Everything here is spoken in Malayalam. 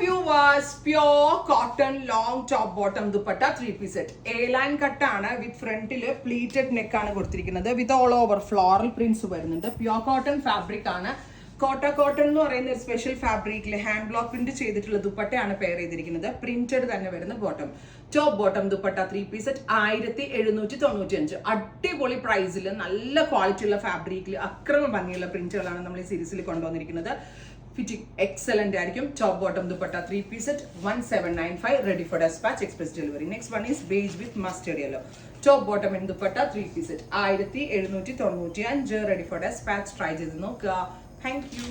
viewers, pure cotton long top bottom dupatta 3-piece set. A-line cut ആണ് with frontil pleated neck ആണ് കൊടുത്തിരിക്കുന്നത് with all over floral prints വരുന്നുണ്ട്. Pure cotton fabric ആണ്. കോട്ട കോട്ടൺ എന്ന് പറയുന്ന ഒരു സ്പെഷ്യൽ ഫാബ്രിക്കിൽ ഹാൻഡ് ബ്ലോക്ക് പ്രിന്റ് ചെയ്തിട്ടുള്ള ദുപ്പട്ടയാണ് പെയർ ചെയ്തിരിക്കുന്നത്. പ്രിന്റഡ് തന്നെ വരുന്ന bottom, top bottom dupatta 3-piece set 1795. അടിപൊളി പ്രൈസിൽ നല്ല ക്വാളിറ്റി ഉള്ള ഫാബ്രിക്കിൽ അക്രമ ഭംഗിയുള്ള പ്രിന്റുകളാണ് നമ്മൾ ഈ സീരീസിൽ കൊണ്ടുവന്നിരിക്കുന്നത്. ഫിറ്റിംഗ് എക്സലന്റ് ആയിരിക്കും. Top bottom dupatta 3-piece set 1795, ready for dispatch, express delivery. Next one is beige with mustard yellow. Top bottom in dupatta 3-piece set 1795, ready for dispatch. Try ചെയ്ത് നോക്കുക. Thank you.